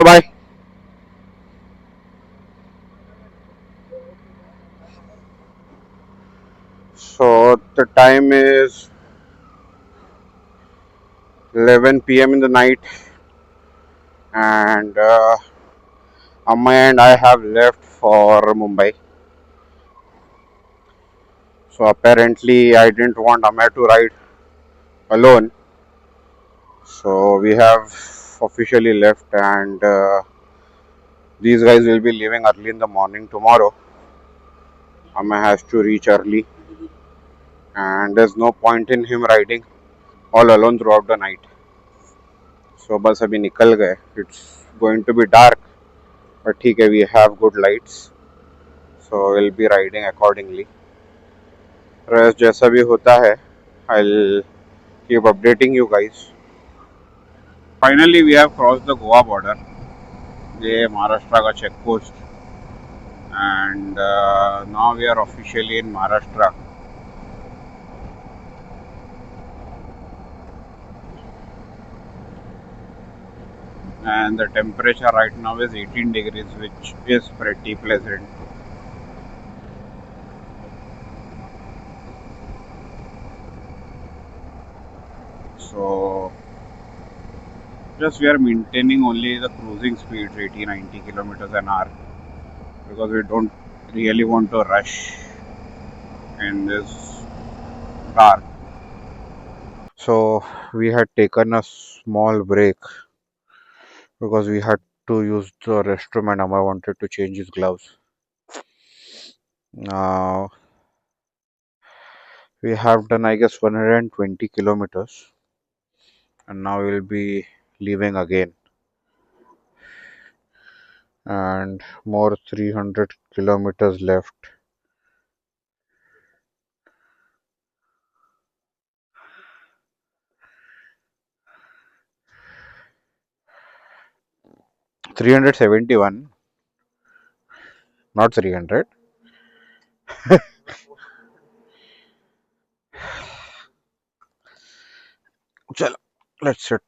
Bye. So the time is 11 p.m. in the night, and Amma and I have left for Mumbai. So apparently, I didn't want Amma to ride alone. So we have officially left, and these guys will be leaving early in the morning tomorrow. Amma has to reach early, and there's no point in him riding all alone throughout the night. So बस अभी निकल गए. It's going to be dark, but ठीक है, we have good lights, so we'll be riding accordingly. रस जैसा भी होता है, I'll keep updating you guys. Finally, we have crossed the Goa border. ये महाराष्ट्र का check post, and now we are officially in Maharashtra. And the temperature right now is 18 degrees, which is pretty pleasant. So just we are maintaining only the cruising speeds 80-90 kilometers an hour, because we don't really want to rush in this dark. So we had taken a small break because we had to use the restroom, and Amar wanted to change his gloves. Now we have done, I guess, 120 kilometers, and now we'll be leaving again, and more 300 kilometers left. $371, not 300. Chalo, let's sit.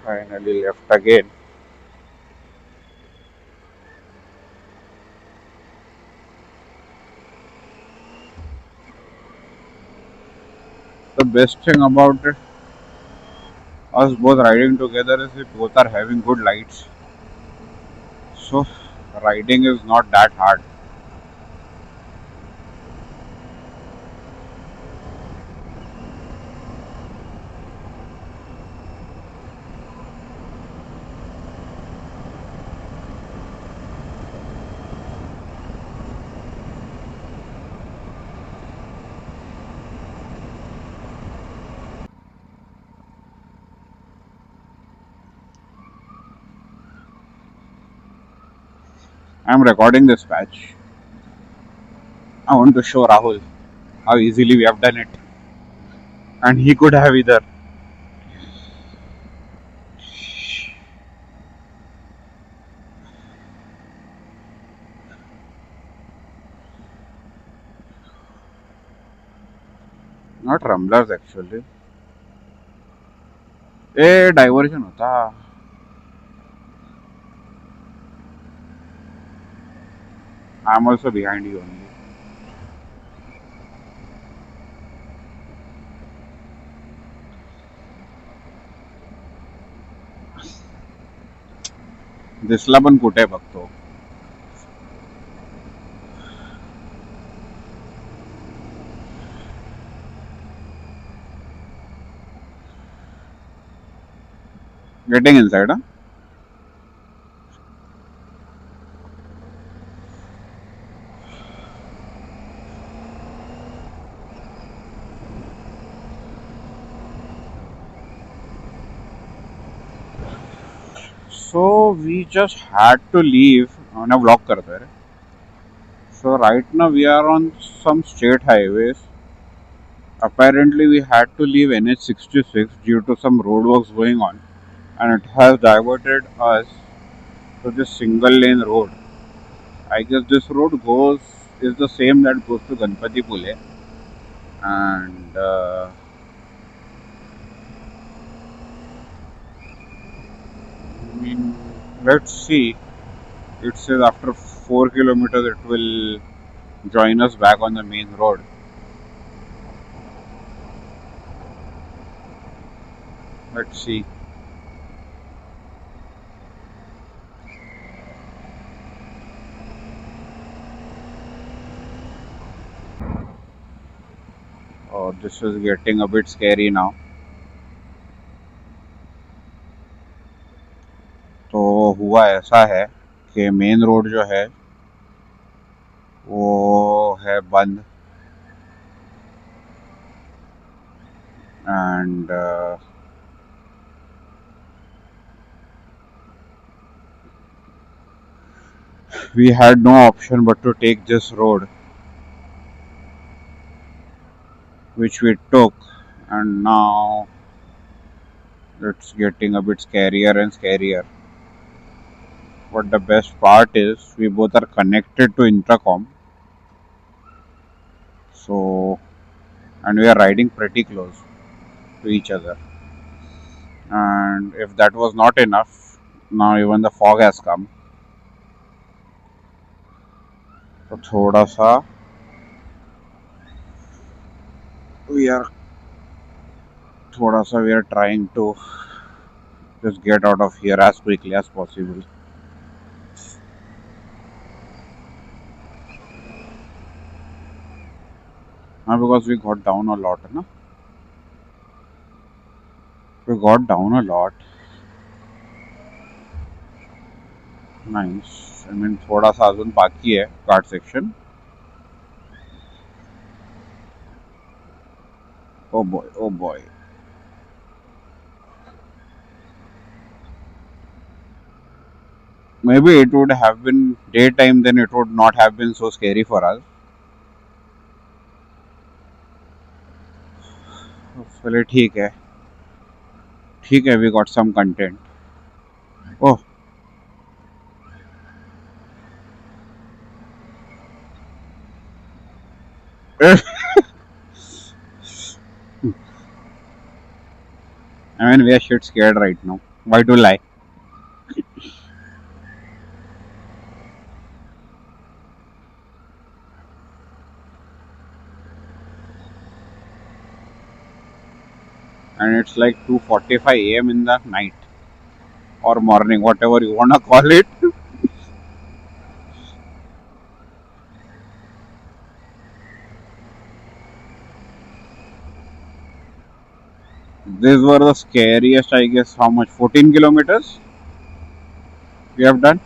Finally left again. The best thing about it, us both riding together, is we both are having good lights. So riding is not that hard. I'm recording this patch. I want to show Rahul how easily we have done it, and he could have either. Not rumblers actually. A diversion होता. I am also behind you only. दिसला पण कुठे बघतो. Getting inside, huh? So we just had to leave. मैंने vlog करता है. So right now we are on some state highways. Apparently, we had to leave NH66 due to some roadworks going on, and it has diverted us to this single lane road. I guess this road goes is the same that goes to Ganpati Pule, and I mean, let's see. It says after 4 kilometers it will join us back on the main road. Let's see. Oh, this is getting a bit scary now. तो हुआ ऐसा है कि main road जो है वो है बंद and we had no option but to take this road, which we took, and now it's getting a bit scarier and scarier. But the best part is we both are connected to intercom, so and we are riding pretty close to each other. And if that was not enough, now even the fog has come. तो थोड़ा सा we are थोड़ा सा we are trying to just get out of here as quickly as possible. Because we got down a lot, na? We got down a lot. Nice. I mean, थोड़ा सा अजून बाकी है घाट section. Oh boy, oh boy. Maybe it would have been daytime, then it would not have been so scary for us. चलिए ठीक है, ठीक है. We got some content. Oh, I mean, we are shit scared right now. Why to lie? And it's like 2:45 a.m. in the night or morning, whatever you wanna call it. These were the scariest, I guess. How much? 14 kilometers we have done.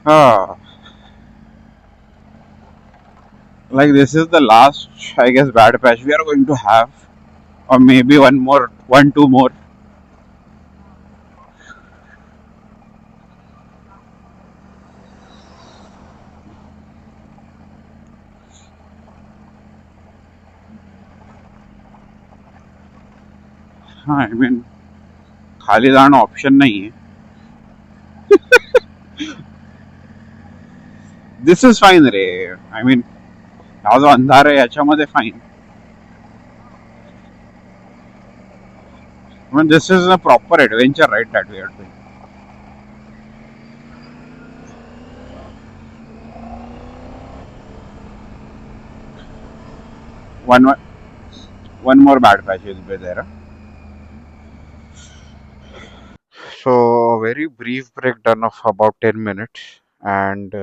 Ah, like this is the last, I guess, bad patch we are going to have, or maybe one more, one, two more. हाँ, I mean, खाली जाणं option नाही आहे. This is fine रे. I mean, हा जो अंधार आहे याच्यामध्ये fine. I mean, this is a proper adventure, right? That we are doing. One, one more bad patch will be there. So, very brief breakdown of about 10 minutes, and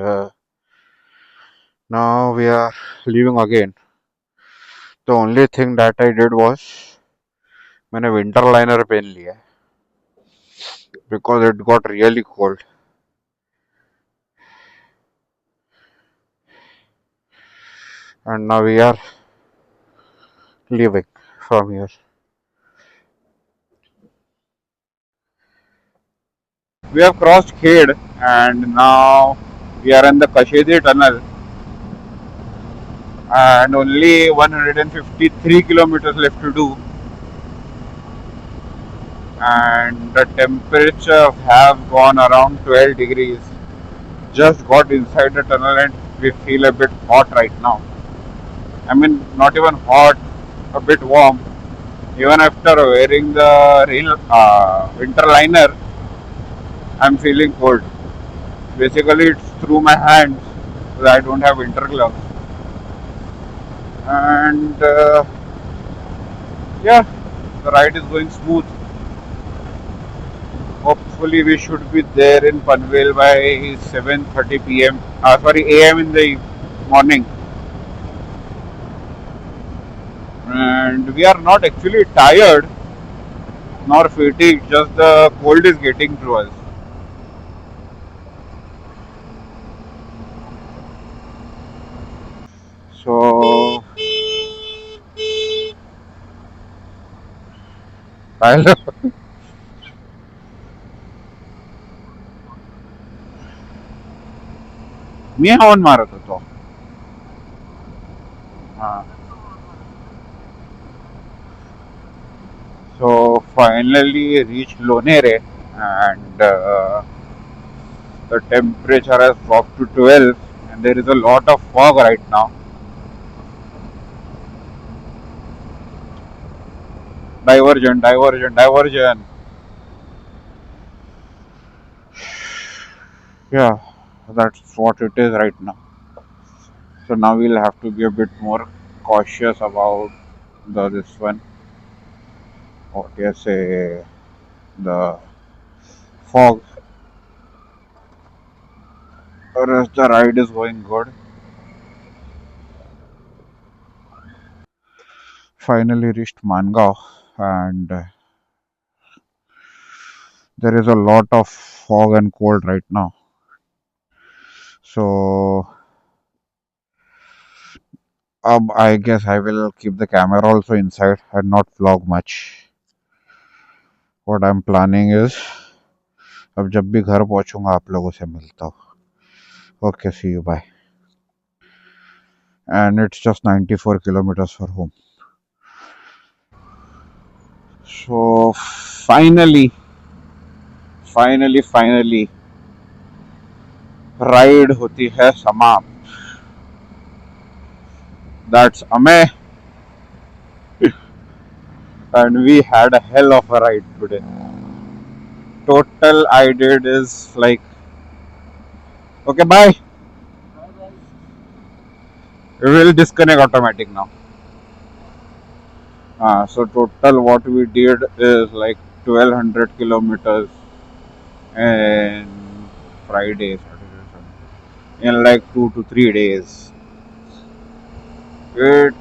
now we are leaving again. The only thing that I did was मैंने winter liner पहन लिया because it got really cold. And now we are leaving from here. We have crossed Khed and now we are in the Kashedi tunnel and only 153 kilometers left to do, and the temperature have gone around 12 degrees. Just got inside the tunnel and we feel a bit hot right now. I mean, not even hot, a bit warm. Even after wearing the winter liner, I'm feeling cold. Basically, it's through my hands because I don't have winter gloves. And yeah, the ride is going smooth. Hopefully, we should be there in Panvel by 7:30 p.m. Sorry, a.m. in the morning. And we are not actually tired nor fatigued, just the cold is getting to us. So, I'll मी horn मारत होतो. हा. So finally reached Lonere and the temperature has dropped to 12 and there is a lot of fog right now. Diversion, diversion, diversion. Yeah, that's what it is right now. So now we'll have to be a bit more cautious about this one. What do you say? The fog. The rest the ride is going good. Finally reached Mangaon and there is a lot of fog and cold right now. So I guess I will keep the camera also inside and not vlog much. What I'm planning is अब जब भी घर पहुंचूंगा आप लोगों से मिलता हूँ. Okay, see you, bye. And it's just 94 kilometers for home. So finally ride होती है समाप्त. That's Ame, and we had a hell of a ride today. Total I did is like, okay, bye. We will disconnect automatic now. So total what we did is like 1200 kilometers in Friday, Saturday, Sunday, in like 2 to 3 days. It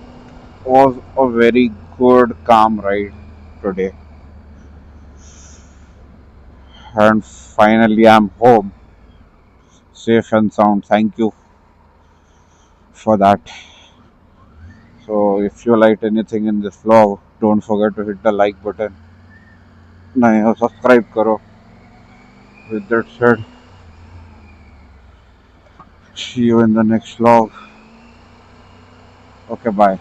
was a very good, calm ride today, and finally I'm home, safe and sound. Thank you for that. So if you liked anything in this vlog, don't forget to hit the like button. Nahi subscribe karo. With that said, see you in the next vlog. Okay, bye.